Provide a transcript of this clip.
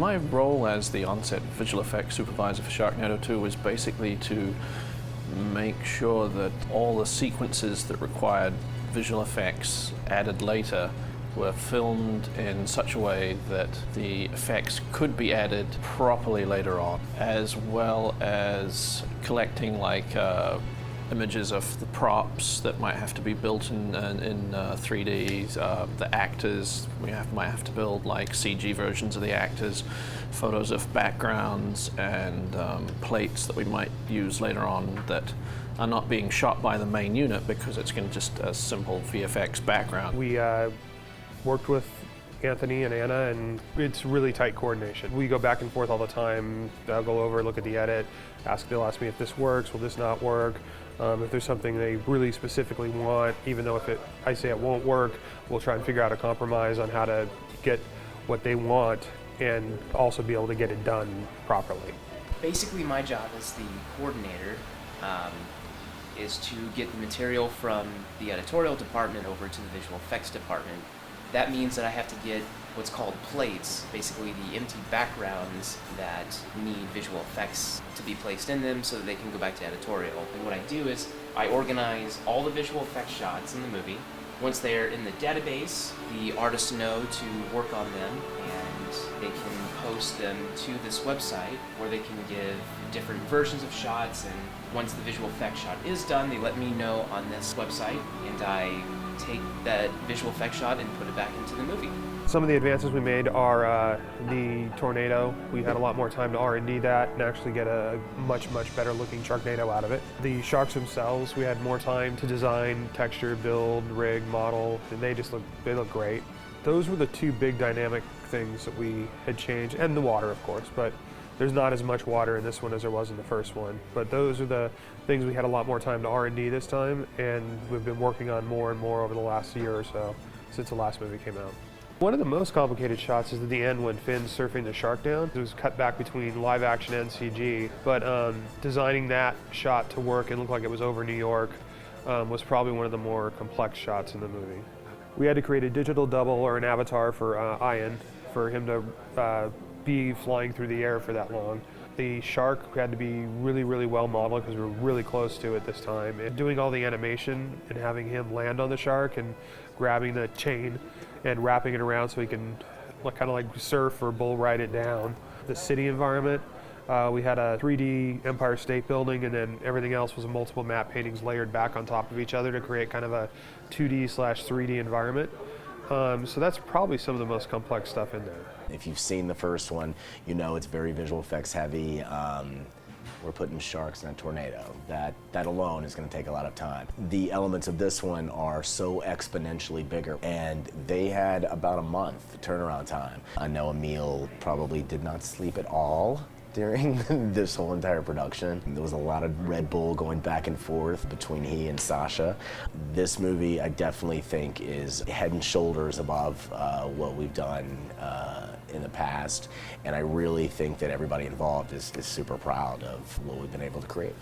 My role as the on-set visual effects supervisor for Sharknado 2 was basically to make sure that all the sequences that required visual effects added later were filmed in such a way that the effects could be added properly later on, as well as collecting images of the props that might have to be built in 3D, the actors, might have to build like CG versions of the actors, photos of backgrounds and plates that we might use later on that are not being shot by the main unit because it's just a simple VFX background. We worked with Anthony and Anna, and it's really tight coordination. We go back and forth all the time. I'll go over, look at the edit, they'll ask me if this works, will this not work? If there's something they really specifically want, even though I say it won't work, we'll try and figure out a compromise on how to get what they want and also be able to get it done properly. Basically, my job as the coordinator is to get the material from the editorial department over to the visual effects department. That means that I have to get what's called plates, basically the empty backgrounds that need visual effects to be placed in them so that they can go back to editorial. And what I do is I organize all the visual effects shots in the movie. Once they're in the database, the artists know to work on them and they can post them to this website where they can give different versions of shots, and once the visual effects shot is done, they let me know on this website and I take that visual effects shot and put it back into the movie. Some of the advances we made are the tornado. We had a lot more time to R&D that and actually get a much better looking Sharknado out of it. The sharks themselves, we had more time to design, texture, build, rig, model, and they look great. Those were the two big dynamic things that we had changed, and the water of course, but there's not as much water in this one as there was in the first one. But those are the things we had a lot more time to R&D this time, and we've been working on more and more over the last year or so since the last movie came out. One of the most complicated shots is at the end when Finn's surfing the shark down. It was cut back between live action and CG, but designing that shot to work and look like it was over New York was probably one of the more complex shots in the movie. We had to create a digital double or an avatar for Ein, for him to be flying through the air for that long. The shark had to be really well modeled because we were really close to it this time. And doing all the animation and having him land on the shark and grabbing the chain and wrapping it around so he can kind of like surf or bull ride it down. The city environment, we had a 3D Empire State Building, and then everything else was multiple matte paintings layered back on top of each other to create kind of a 2D/3D environment. So that's probably some of the most complex stuff in there. If you've seen the first one, you know it's very visual effects heavy. We're putting sharks in a tornado. That alone is going to take a lot of time. The elements of this one are so exponentially bigger, and they had about a month turnaround time. I know Emil probably did not sleep at all during this whole entire production. There was a lot of Red Bull going back and forth between he and Sasha. This movie, I definitely think, is head and shoulders above what we've done in the past, and I really think that everybody involved is super proud of what we've been able to create.